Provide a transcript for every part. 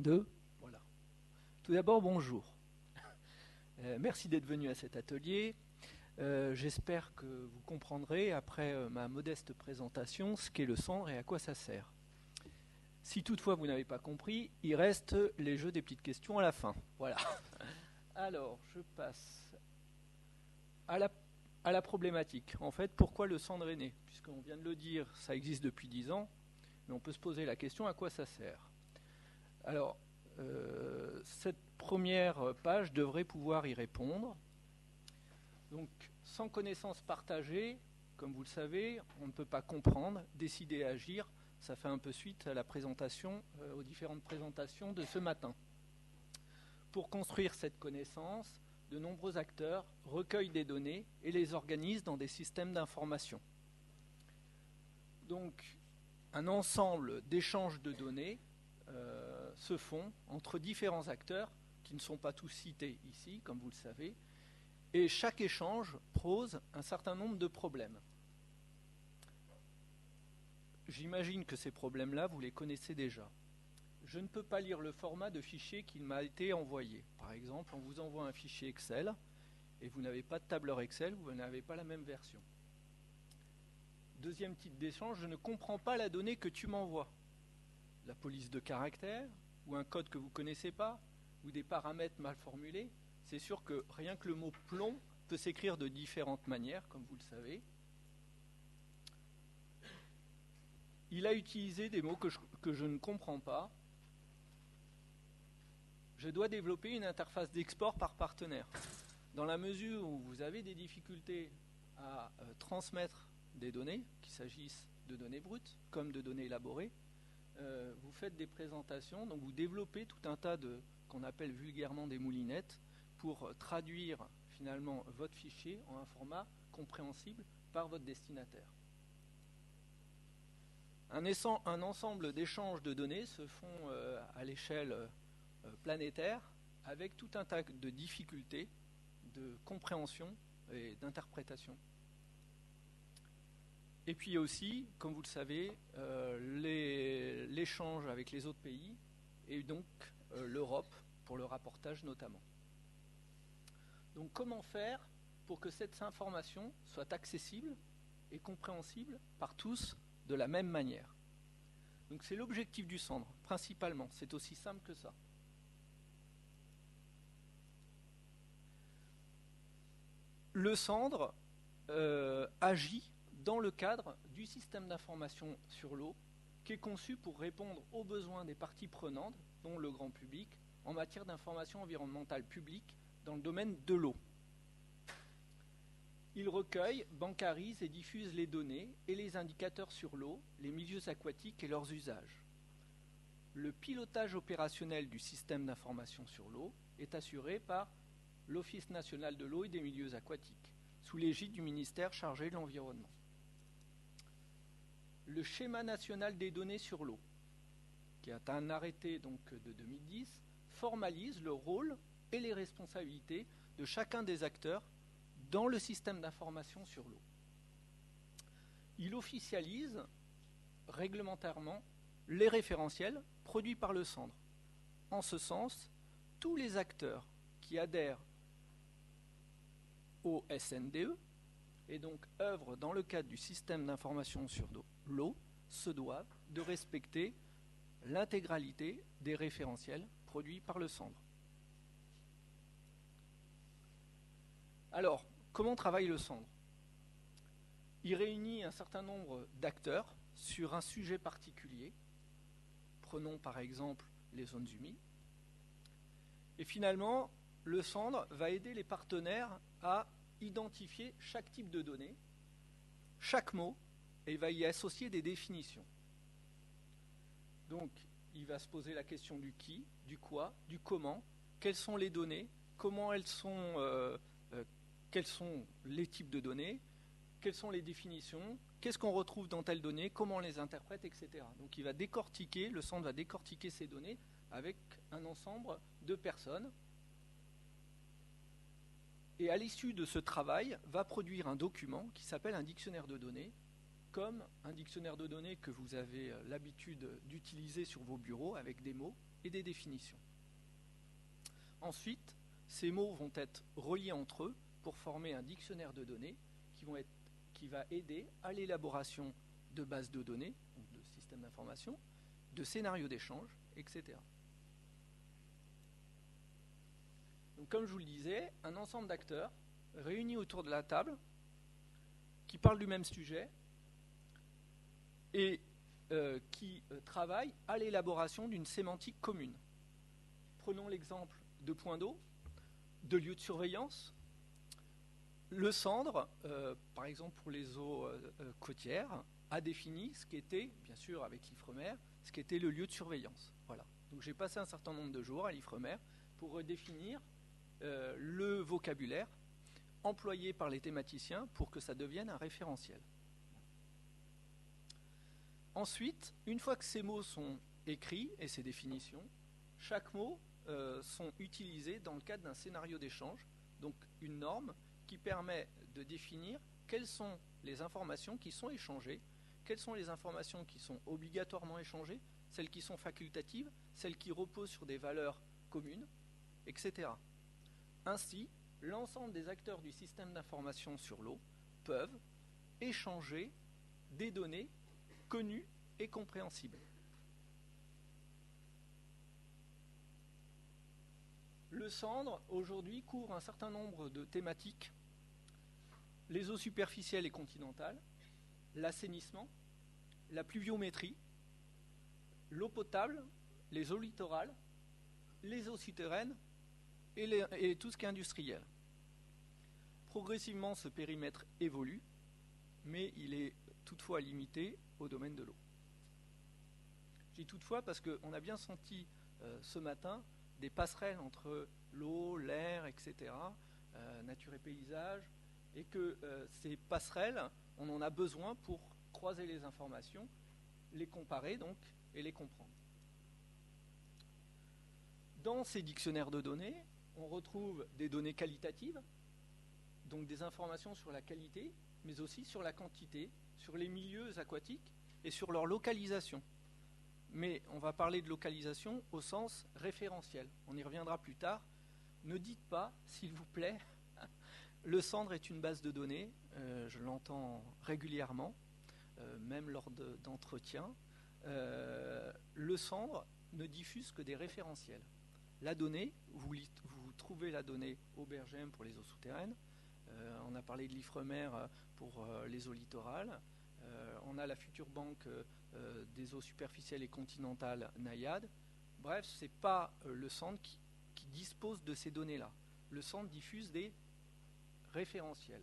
2, voilà. Tout d'abord, bonjour. Merci d'être venu à cet atelier. J'espère que vous comprendrez, après ma modeste présentation, ce qu'est le cendre et à quoi ça sert. Si toutefois vous n'avez pas compris, il reste les jeux des petites questions à la fin. Voilà. Alors, je passe à la problématique. En fait, pourquoi le cendre est né? Puisqu'on vient de le dire, ça existe depuis 10 ans, mais on peut se poser la question à quoi ça sert. Alors, cette première page devrait pouvoir y répondre. Donc, sans connaissance partagée, comme vous le savez, on ne peut pas comprendre, décider et agir. Ça fait un peu suite à la présentation, aux différentes présentations de ce matin. Pour construire cette connaissance, de nombreux acteurs recueillent des données et les organisent dans des systèmes d'information. Donc, un ensemble d'échanges de données se font entre différents acteurs qui ne sont pas tous cités ici, comme vous le savez, et chaque échange pose un certain nombre de problèmes. J'imagine que ces problèmes-là, vous les connaissez déjà. Je ne peux pas lire le format de fichier qu'il m'a été envoyé. Par exemple, on vous envoie un fichier Excel et vous n'avez pas de tableur Excel, vous n'avez pas la même version. Deuxième type d'échange, je ne comprends pas la donnée que tu m'envoies. La police de caractère, ou un code que vous ne connaissez pas, ou des paramètres mal formulés. C'est sûr que rien que le mot plomb peut s'écrire de différentes manières, comme vous le savez. Il a utilisé des mots que je ne comprends pas. Je dois développer une interface d'export par partenaire. Dans la mesure où vous avez des difficultés à transmettre des données, qu'il s'agisse de données brutes comme de données élaborées, vous faites des présentations, donc vous développez tout un tas de, qu'on appelle vulgairement des moulinettes, pour traduire finalement votre fichier en un format compréhensible par votre destinataire. Un ensemble d'échanges de données se font à l'échelle planétaire avec tout un tas de difficultés de compréhension et d'interprétation. Et puis aussi, comme vous le savez, l'échange avec les autres pays et donc l'Europe pour le rapportage notamment. Donc comment faire pour que cette information soit accessible et compréhensible par tous de la même manière? Donc c'est l'objectif du cendre, principalement. C'est aussi simple que ça. Le cendre agit dans le cadre du système d'information sur l'eau qui est conçu pour répondre aux besoins des parties prenantes, dont le grand public, en matière d'information environnementale publique dans le domaine de l'eau. Il recueille, bancarise et diffuse les données et les indicateurs sur l'eau, les milieux aquatiques et leurs usages. Le pilotage opérationnel du système d'information sur l'eau est assuré par l'Office national de l'eau et des milieux aquatiques, sous l'égide du ministère chargé de l'environnement. Le schéma national des données sur l'eau, qui est un arrêté donc de 2010, formalise le rôle et les responsabilités de chacun des acteurs dans le système d'information sur l'eau. Il officialise réglementairement les référentiels produits par le cendre. En ce sens, tous les acteurs qui adhèrent au SNDE et donc œuvrent dans le cadre du système d'information sur l'eau se doivent de respecter l'intégralité des référentiels produits par le cendre. Alors, comment travaille le cendre? Il réunit un certain nombre d'acteurs sur un sujet particulier. Prenons par exemple les zones humides. Et finalement, le cendre va aider les partenaires à identifier chaque type de données, chaque mot, et il va y associer des définitions. Donc, il va se poser la question du qui, du quoi, du comment, quelles sont les données, comment elles sont, quels sont les types de données, quelles sont les définitions, qu'est-ce qu'on retrouve dans telle donnée, comment on les interprète, etc. Donc, il va décortiquer, le cendre va décortiquer ces données avec un ensemble de personnes. Et à l'issue de ce travail, va produire un document qui s'appelle un dictionnaire de données, comme un dictionnaire de données que vous avez l'habitude d'utiliser sur vos bureaux avec des mots. et des définitions. Ensuite, ces mots vont être reliés entre eux pour former un dictionnaire de données qui va aider à l'élaboration de bases de données, donc de systèmes d'information, de scénarios d'échange, etc. Donc, comme je vous le disais, un ensemble d'acteurs réunis autour de la table qui parlent du même sujet et qui travaillent à l'élaboration d'une sémantique commune. Prenons l'exemple de points d'eau, de lieux de surveillance. Le Sandre, par exemple pour les eaux côtières, a défini ce qu'était, bien sûr avec l'Ifremer, ce qu'était le lieu de surveillance. Voilà. Donc j'ai passé un certain nombre de jours à l'Ifremer pour redéfinir le vocabulaire employé par les thématiciens pour que ça devienne un référentiel. Ensuite, une fois que ces mots sont écrits et ces définitions, chaque mot sont utilisés dans le cadre d'un scénario d'échange, donc une norme qui permet de définir quelles sont les informations qui sont échangées, quelles sont les informations qui sont obligatoirement échangées, celles qui sont facultatives, celles qui reposent sur des valeurs communes, etc. Ainsi, l'ensemble des acteurs du système d'information sur l'eau peuvent échanger des données connues et compréhensibles. Le Sandre, aujourd'hui, couvre un certain nombre de thématiques. Les eaux superficielles et continentales, l'assainissement, la pluviométrie, l'eau potable, les eaux littorales, les eaux souterraines et tout ce qui est industriel. Progressivement, ce périmètre évolue, mais il est toutefois limité au domaine de l'eau. Je dis toutefois parce qu'on a bien senti ce matin des passerelles entre l'eau, l'air, etc., nature et paysage, et que ces passerelles, on en a besoin pour croiser les informations, les comparer donc, et les comprendre. Dans ces dictionnaires de données, on retrouve des données qualitatives, donc des informations sur la qualité, mais aussi sur la quantité, sur les milieux aquatiques et sur leur localisation. Mais on va parler de localisation au sens référentiel. On y reviendra plus tard. Ne dites pas, s'il vous plaît, le Sandre est une base de données. Je l'entends régulièrement, même lors d'entretiens. Le Sandre ne diffuse que des référentiels. La donnée, vous trouvez la donnée au BRGM pour les eaux souterraines. On a parlé de l'Ifremer pour les eaux littorales. On a la future banque des eaux superficielles et continentales Naiad. Bref, ce n'est pas le Sandre qui dispose de ces données-là. Le Sandre diffuse des référentiels.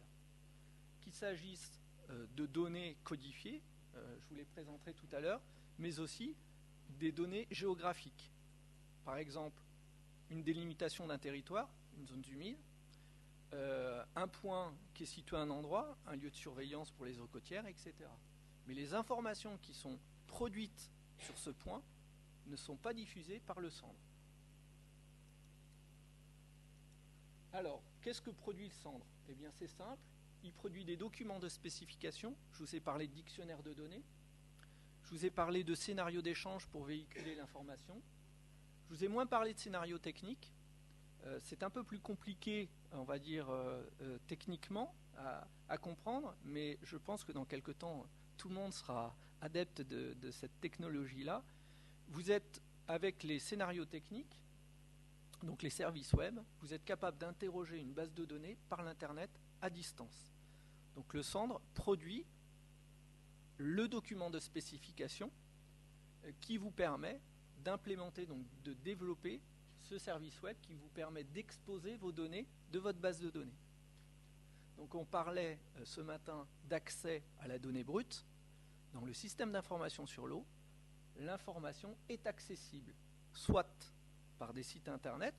Qu'il s'agisse de données codifiées, je vous les présenterai tout à l'heure, mais aussi des données géographiques. Par exemple, une délimitation d'un territoire, une zone humide, un point qui est situé à un endroit, un lieu de surveillance pour les eaux côtières, etc. Mais les informations qui sont produites sur ce point ne sont pas diffusées par le Sandre. Alors, qu'est-ce que produit le Sandre? Eh bien, c'est simple. Il produit des documents de spécification. Je vous ai parlé de dictionnaire de données. Je vous ai parlé de scénarios d'échange pour véhiculer l'information. Je vous ai moins parlé de scénarios techniques. C'est un peu plus compliqué, on va dire, techniquement à comprendre, mais je pense que dans quelque temps, tout le monde sera adepte de cette technologie-là. Vous êtes, avec les scénarios techniques, donc les services web, vous êtes capable d'interroger une base de données par l'Internet à distance. Donc le Sandre produit le document de spécification qui vous permet d'implémenter, donc de développer ce service web qui vous permet d'exposer vos données de votre base de données. Donc on parlait ce matin d'accès à la donnée brute. Dans le système d'information sur l'eau, l'information est accessible soit par des sites internet,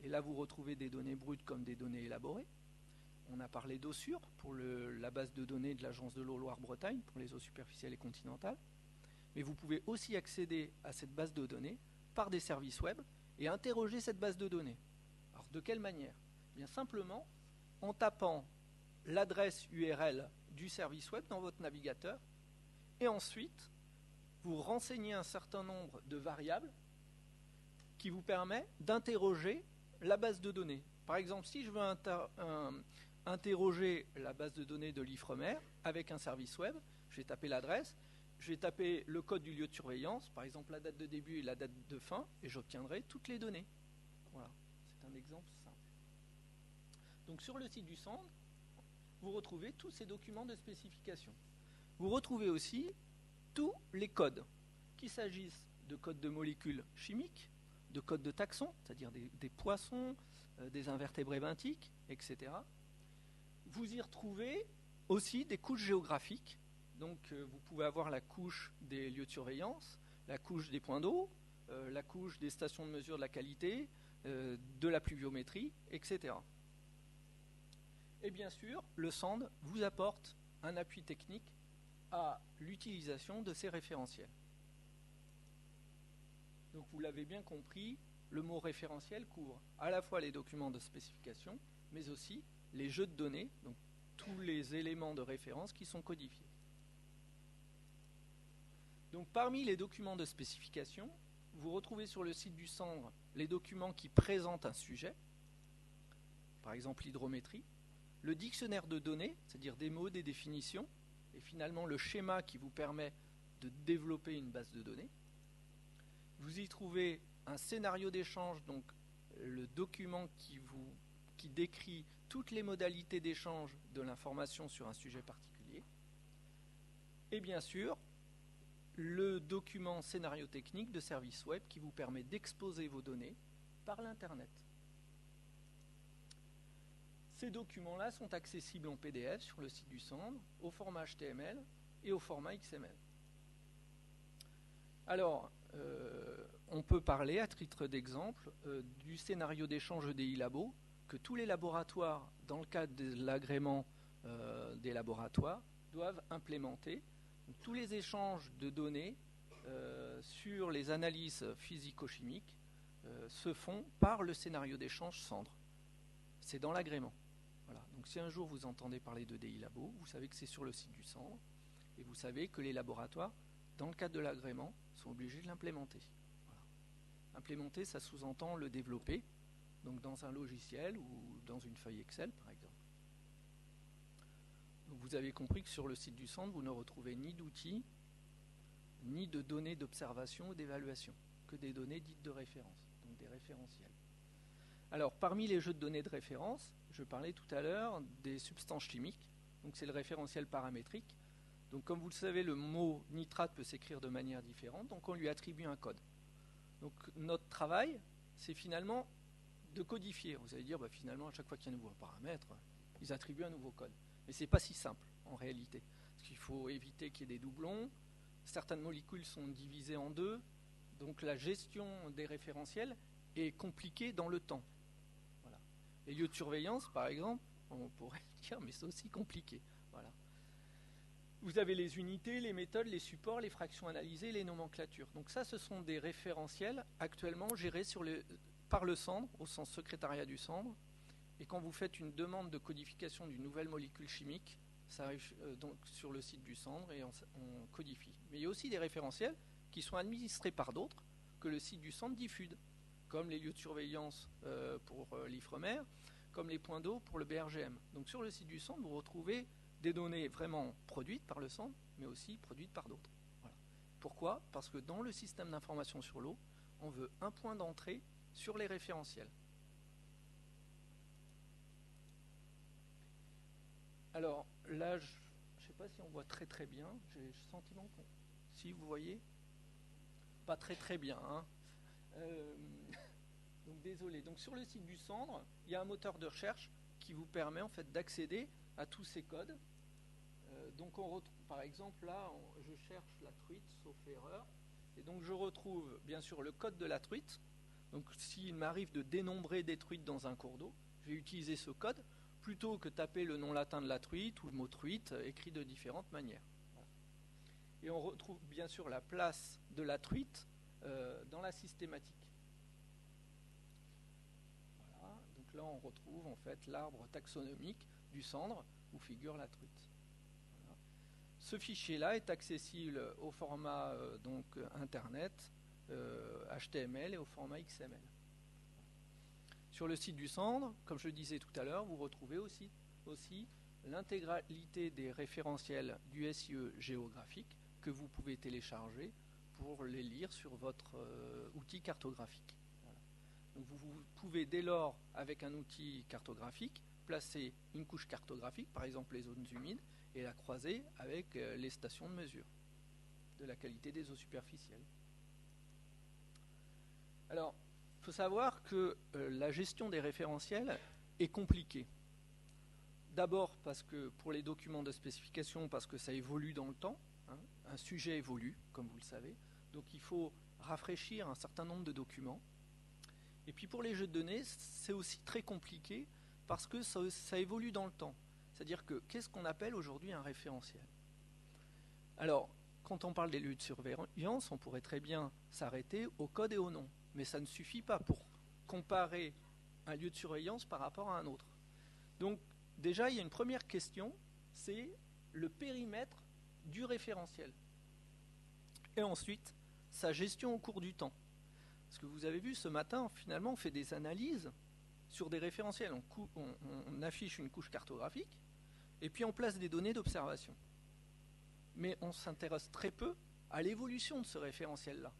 et là vous retrouvez des données brutes comme des données élaborées. On a parlé d'Eaussure pour la base de données de l'Agence de l'eau Loire-Bretagne pour les eaux superficielles et continentales. Mais vous pouvez aussi accéder à cette base de données par des services web et interroger cette base de données. Alors de quelle manière? Bien simplement en tapant l'adresse URL du service web dans votre navigateur et ensuite vous renseignez un certain nombre de variables qui vous permet d'interroger la base de données. Par exemple, si je veux interroger la base de données de l'Ifremer avec un service web, je vais taper l'adresse, je vais taper le code du lieu de surveillance, par exemple la date de début et la date de fin, et j'obtiendrai toutes les données. Voilà, c'est un exemple simple. Donc sur le site du centre, vous retrouvez tous ces documents de spécification. Vous retrouvez aussi tous les codes, qu'il s'agisse de codes de molécules chimiques, de codes de taxons, c'est-à-dire des poissons, des invertébrés benthiques, etc. Vous y retrouvez aussi des couches géographiques. Donc vous pouvez avoir la couche des lieux de surveillance, la couche des points d'eau, la couche des stations de mesure de la qualité, de la pluviométrie, etc. Et bien sûr, le SAND vous apporte un appui technique à l'utilisation de ces référentiels. Donc vous l'avez bien compris, le mot référentiel couvre à la fois les documents de spécification, mais aussi les jeux de données, donc tous les éléments de référence qui sont codifiés. Donc parmi les documents de spécification, vous retrouvez sur le site du Cendre les documents qui présentent un sujet, par exemple l'hydrométrie, le dictionnaire de données, c'est-à-dire des mots, des définitions, et finalement le schéma qui vous permet de développer une base de données. Vous y trouvez un scénario d'échange, donc le document qui décrit toutes les modalités d'échange de l'information sur un sujet particulier. Et bien sûr, le document scénario technique de service web qui vous permet d'exposer vos données par l'Internet. Ces documents-là sont accessibles en PDF sur le site du Cendre, au format HTML et au format XML. Alors, on peut parler, à titre d'exemple, du scénario d'échange des e-labos que tous les laboratoires, dans le cadre de l'agrément des laboratoires, doivent implémenter. Donc, tous les échanges de données sur les analyses physico-chimiques se font par le scénario d'échange Cendre. C'est dans l'agrément. Voilà. Donc si un jour vous entendez parler de DI Labo, vous savez que c'est sur le site du Cendre et vous savez que les laboratoires, dans le cadre de l'agrément, sont obligés de l'implémenter. Voilà. Implémenter, ça sous-entend le développer, donc dans un logiciel ou dans une feuille Excel par exemple. Donc vous avez compris que sur le site du Cendre, vous ne retrouvez ni d'outils, ni de données d'observation ou d'évaluation, que des données dites de référence, donc des référentiels. Alors, parmi les jeux de données de référence, je parlais tout à l'heure des substances chimiques. Donc, c'est le référentiel paramétrique. Donc, comme vous le savez, le mot nitrate peut s'écrire de manière différente. Donc, on lui attribue un code. Donc, notre travail, c'est finalement de codifier. Vous allez dire, finalement, à chaque fois qu'il y a un nouveau paramètre, ils attribuent un nouveau code. Mais ce n'est pas si simple, en réalité. Parce qu'il faut éviter qu'il y ait des doublons. Certaines molécules sont divisées en deux. Donc, la gestion des référentiels est compliquée dans le temps. Les lieux de surveillance, par exemple, on pourrait dire, mais c'est aussi compliqué. Voilà. Vous avez les unités, les méthodes, les supports, les fractions analysées, les nomenclatures. Donc ça, ce sont des référentiels actuellement gérés par le Cendre, au sens secrétariat du Cendre. Et quand vous faites une demande de codification d'une nouvelle molécule chimique, ça arrive donc sur le site du Cendre et on codifie. Mais il y a aussi des référentiels qui sont administrés par d'autres que le site du Cendre diffuse, comme les lieux de surveillance pour l'Ifremer, comme les points d'eau pour le BRGM. Donc sur le site du Cendre, vous retrouvez des données vraiment produites par le Cendre, mais aussi produites par d'autres. Voilà. Pourquoi ? Parce que dans le système d'information sur l'eau, on veut un point d'entrée sur les référentiels. Alors là, je ne sais pas si on voit très très bien, j'ai le sentiment que si vous voyez, pas très très bien, hein. Donc désolé. Donc sur le site du Cendre, il y a un moteur de recherche qui vous permet en fait d'accéder à tous ces codes. Donc on retrouve, par exemple là, je cherche la truite, sauf erreur, et donc je retrouve bien sûr le code de la truite. Donc s'il m'arrive de dénombrer des truites dans un cours d'eau, je vais utiliser ce code plutôt que taper le nom latin de la truite ou le mot truite écrit de différentes manières. Voilà. Et on retrouve bien sûr la place de la truite dans la systématique. Voilà. Donc là on retrouve en fait l'arbre taxonomique du Cendre où figure la truite. Voilà. Ce fichier-là est accessible au format donc internet HTML et au format XML. Sur le site du centre, comme je le disais tout à l'heure, vous retrouvez aussi l'intégralité des référentiels du SIE géographique que vous pouvez télécharger pour les lire sur votre outil cartographique. Voilà. Donc vous pouvez dès lors, avec un outil cartographique, placer une couche cartographique, par exemple les zones humides, et la croiser avec les stations de mesure de la qualité des eaux superficielles. Alors, il faut savoir que la gestion des référentiels est compliquée. D'abord parce que pour les documents de spécification, parce que ça évolue dans le temps, hein, un sujet évolue, comme vous le savez, donc il faut rafraîchir un certain nombre de documents. Et puis pour les jeux de données, c'est aussi très compliqué parce que ça évolue dans le temps. C'est-à-dire que qu'est-ce qu'on appelle aujourd'hui un référentiel? Alors, quand on parle des lieux de surveillance, on pourrait très bien s'arrêter au code et au nom. Mais ça ne suffit pas pour comparer un lieu de surveillance par rapport à un autre. Donc, déjà, il y a une première question, c'est le périmètre du référentiel. Et ensuite, sa gestion au cours du temps. Parce que vous avez vu, ce matin, finalement, on fait des analyses sur des référentiels. On affiche une couche cartographique, et puis on place des données d'observation. Mais on s'intéresse très peu à l'évolution de ce référentiel-là.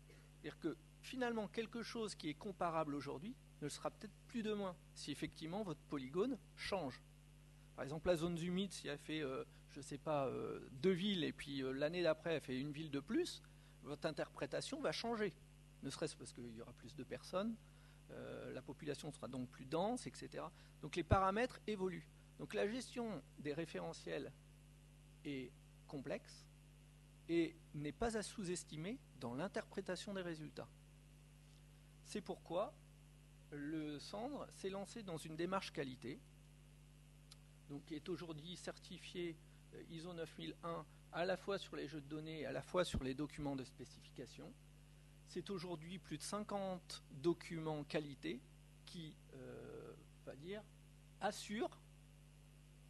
C'est-à-dire que finalement, quelque chose qui est comparable aujourd'hui ne le sera peut-être plus demain, si effectivement votre polygone change. Par exemple, la zone humide, si elle fait, je ne sais pas, 2 villes, et puis l'année d'après, elle fait une ville de plus, votre interprétation va changer. Ne serait-ce parce qu'il y aura plus de personnes, la population sera donc plus dense, etc. Donc les paramètres évoluent. Donc la gestion des référentiels est complexe et n'est pas à sous-estimer dans l'interprétation des résultats. C'est pourquoi le Sandre s'est lancé dans une démarche qualité, donc qui est aujourd'hui certifié ISO 9001 à la fois sur les jeux de données et à la fois sur les documents de spécification. C'est aujourd'hui plus de 50 documents qualité qui, assurent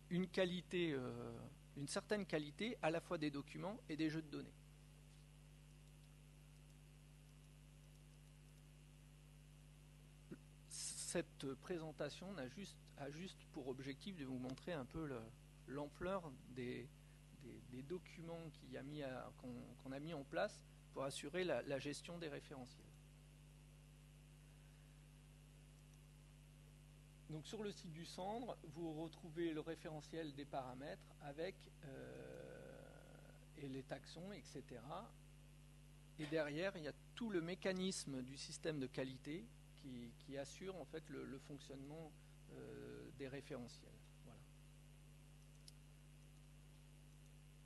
une qualité, une certaine qualité à la fois des documents et des jeux de données. Cette présentation a juste pour objectif de vous montrer un peu l'ampleur des documents qu'on a mis en place pour assurer la gestion des référentiels. Donc sur le site du Sandre, vous retrouvez le référentiel des paramètres avec et les taxons, etc. Et derrière, il y a tout le mécanisme du système de qualité qui assure en fait le fonctionnement des référentiels. Voilà.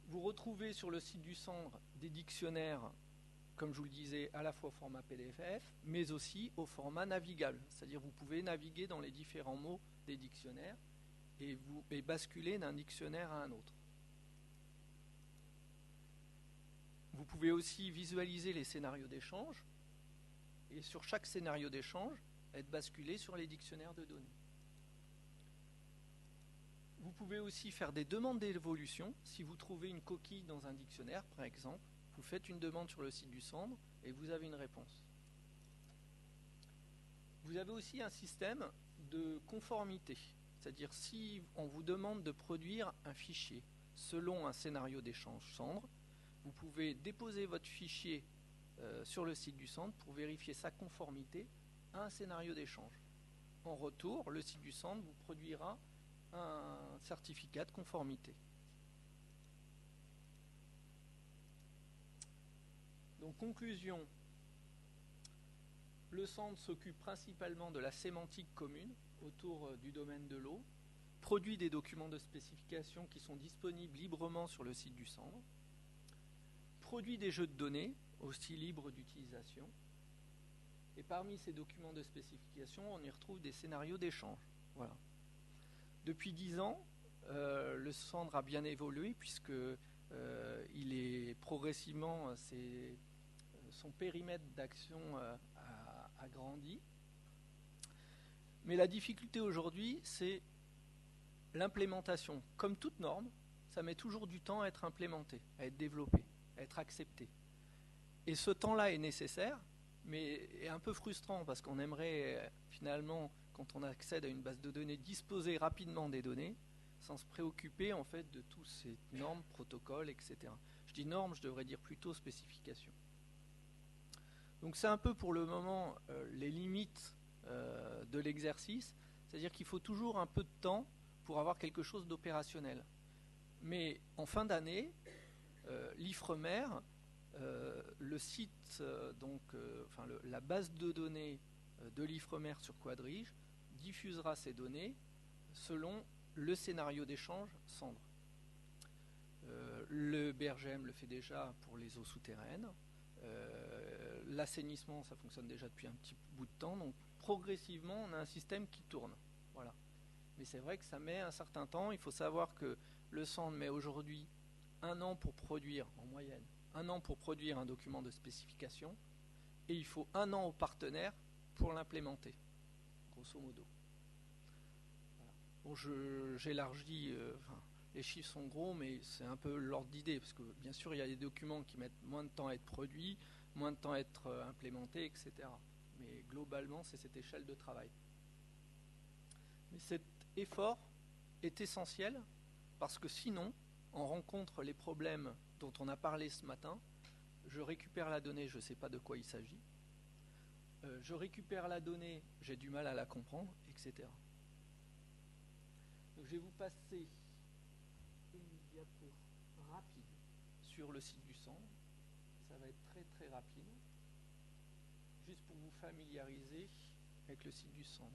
Vous retrouvez sur le site du Sandre des dictionnaires, comme je vous le disais, à la fois au format PDF, mais aussi au format navigable. C'est-à-dire vous pouvez naviguer dans les différents mots des dictionnaires et basculer d'un dictionnaire à un autre. Vous pouvez aussi visualiser les scénarios d'échange et sur chaque scénario d'échange, être basculé sur les dictionnaires de données. Vous pouvez aussi faire des demandes d'évolution. Si vous trouvez une coquille dans un dictionnaire, par exemple, vous faites une demande sur le site du Sandre et vous avez une réponse. Vous avez aussi un système de conformité. C'est-à-dire si on vous demande de produire un fichier selon un scénario d'échange Sandre, vous pouvez déposer votre fichier sur le site du Sandre pour vérifier sa conformité à un scénario d'échange. En retour, le site du Sandre vous produira un certificat de conformité. Donc, conclusion, le Sandre s'occupe principalement de la sémantique commune autour du domaine de l'eau, produit des documents de spécification qui sont disponibles librement sur le site du Sandre, produit des jeux de données aussi libres d'utilisation, et parmi ces documents de spécification, on y retrouve des scénarios d'échange. Voilà. Depuis 10 ans, le Sandre a bien évolué puisque il est progressivement, son périmètre d'action a grandi. Mais la difficulté aujourd'hui, c'est l'implémentation. Comme toute norme, ça met toujours du temps à être implémenté, à être développé, à être accepté. Et ce temps-là est nécessaire, mais est un peu frustrant parce qu'on aimerait finalement, quand on accède à une base de données, disposer rapidement des données sans se préoccuper en fait de tous ces normes, protocoles, etc. Je dis normes, je devrais dire plutôt spécifications. Donc c'est un peu pour le moment les limites de l'exercice, c'est-à-dire qu'il faut toujours un peu de temps pour avoir quelque chose d'opérationnel. Mais en fin d'année, l'IFREMER, le site, la base de données de l'IFREMER sur Quadrige diffusera ces données selon le scénario d'échange Cendre. Le BRGM le fait déjà pour les eaux souterraines. L'assainissement, ça fonctionne déjà depuis un petit bout de temps. Donc progressivement, on a un système qui tourne. Voilà. Mais c'est vrai que ça met un certain temps. Il faut savoir que le Cendre met aujourd'hui 1 an pour produire, en moyenne, 1 an pour produire un document de spécification. Et il faut 1 an aux partenaires pour l'implémenter, grosso modo. Voilà. Bon, j'élargis, les chiffres sont gros, mais c'est un peu l'ordre d'idée, parce que bien sûr, il y a des documents qui mettent moins de temps à être produits, moins de temps à être implémentés, etc. Mais globalement, c'est cette échelle de travail. Mais cet effort est essentiel, parce que sinon, on rencontre les problèmes dont on a parlé ce matin. Je récupère la donnée, je ne sais pas de quoi il s'agit. Je récupère la donnée, j'ai du mal à la comprendre, etc. Donc je vais vous passer une diapo rapide sur le site du Cendre. Ça va être très très rapide, juste pour vous familiariser avec le site du Cendre.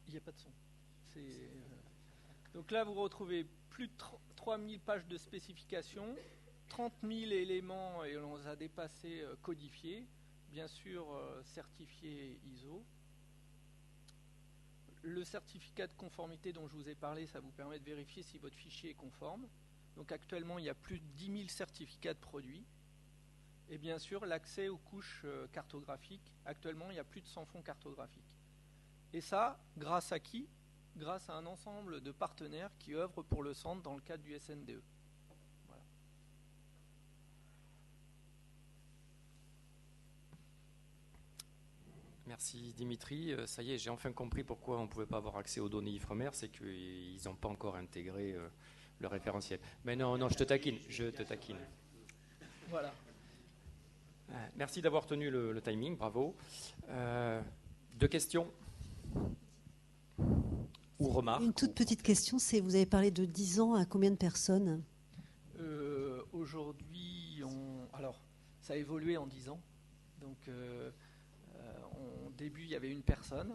Il n'y a pas de son. Donc là, vous retrouvez plus de 3000 pages de spécifications, 30 000 éléments, et on les a dépassés, codifiés, bien sûr certifiés ISO. Le certificat de conformité dont je vous ai parlé, ça vous permet de vérifier si votre fichier est conforme. Donc actuellement, il y a plus de 10 000 certificats de produits. Et bien sûr, l'accès aux couches cartographiques. Actuellement, il y a plus de 100 fonds cartographiques. Et ça, grâce à qui? Grâce à un ensemble de partenaires qui œuvrent pour le Cendre dans le cadre du SNDE. Voilà. Merci Dimitri. Ça y est, j'ai enfin compris pourquoi on ne pouvait pas avoir accès aux données IFREMER, c'est qu'ils n'ont pas encore intégré le référentiel. Mais non, je te taquine. Voilà. Merci d'avoir tenu le timing, bravo. 2 questions ou remarques? Une toute petite question, c'est vous avez parlé de 10 ans, à combien de personnes? Aujourd'hui, alors ça a évolué en 10 ans. Donc au début, il y avait 1 personne.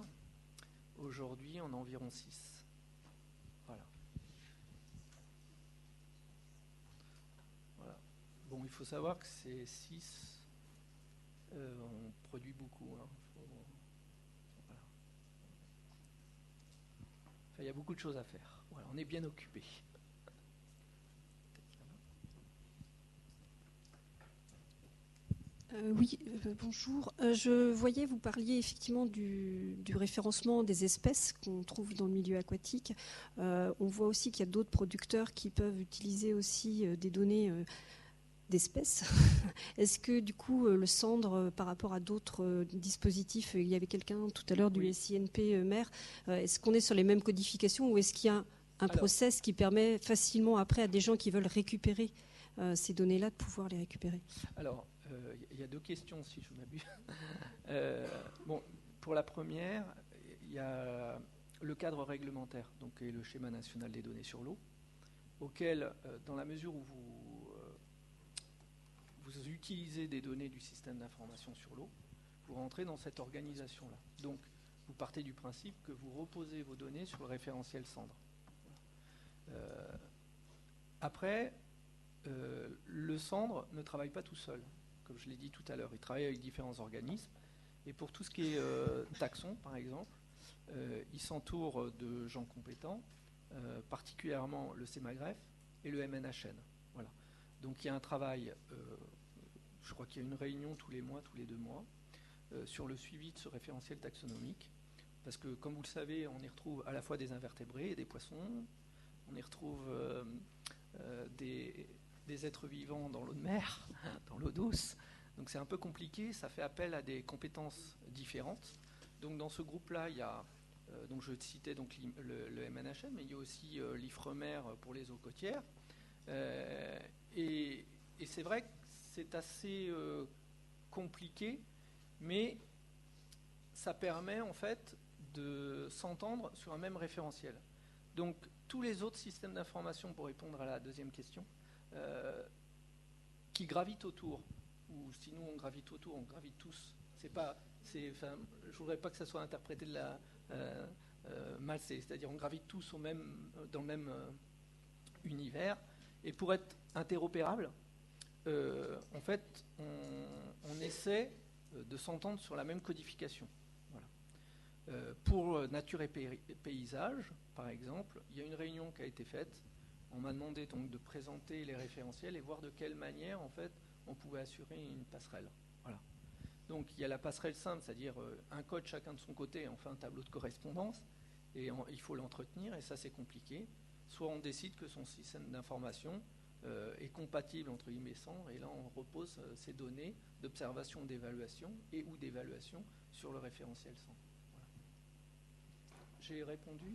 Aujourd'hui, on a environ 6. Voilà. Bon, il faut savoir que ces 6, on produit beaucoup. Hein. Voilà. Enfin, il y a beaucoup de choses à faire. Voilà, on est bien occupé. Oui, bonjour. Je voyais, vous parliez effectivement du référencement des espèces qu'on trouve dans le milieu aquatique. On voit aussi qu'il y a d'autres producteurs qui peuvent utiliser aussi des données d'espèces. Est-ce que du coup le Cendre, par rapport à d'autres dispositifs, il y avait quelqu'un tout à l'heure du SINP MER, est-ce qu'on est sur les mêmes codifications ou est-ce qu'il y a un process qui permet facilement après à des gens qui veulent récupérer ces données-là de pouvoir les récupérer? Alors, il y a 2 questions si je m'abuse. Bon, pour la première, il y a le cadre réglementaire, donc et le schéma national des données sur l'eau, auquel, dans la mesure où vous utilisez des données du système d'information sur l'eau, vous rentrez dans cette organisation-là. Donc, vous partez du principe que vous reposez vos données sur le référentiel Cendre. Après, le Cendre ne travaille pas tout seul. Comme je l'ai dit tout à l'heure, il travaille avec différents organismes. Et pour tout ce qui est taxon, par exemple, il s'entoure de gens compétents, particulièrement le CEMAGREF et le MNHN. Voilà. Donc il y a un travail, je crois qu'il y a une réunion tous les mois, tous les 2 mois, sur le suivi de ce référentiel taxonomique. Parce que, comme vous le savez, on y retrouve à la fois des invertébrés et des poissons, on y retrouve des êtres vivants dans l'eau de mer, dans l'eau douce. Donc c'est un peu compliqué, ça fait appel à des compétences différentes. Donc dans ce groupe-là, il y a, donc je citais donc le MNHN, mais il y a aussi l'IFREMER pour les eaux côtières. Et c'est vrai que c'est assez compliqué, mais ça permet en fait de s'entendre sur un même référentiel. Donc tous les autres systèmes d'information, pour répondre à la deuxième question, qui gravitent autour, ou si nous on gravite autour, on gravite tous. Je ne voudrais pas que ça soit interprété de la mal, c'est-à-dire on gravite tous dans le même univers. Et pour être interopérable, en fait, on essaie de s'entendre sur la même codification. Voilà. Pour nature et paysage, par exemple, il y a une réunion qui a été faite. On m'a demandé donc de présenter les référentiels et voir de quelle manière, en fait, on pouvait assurer une passerelle. Voilà. Donc il y a la passerelle simple, c'est-à-dire un code chacun de son côté, on fait un tableau de correspondance, et il faut l'entretenir, et ça c'est compliqué. Soit on décide que son système d'information est compatible entre guillemets sans, et là on repose ces données d'observation, d'évaluation et ou d'évaluation sur le référentiel sans. Voilà. J'ai répondu.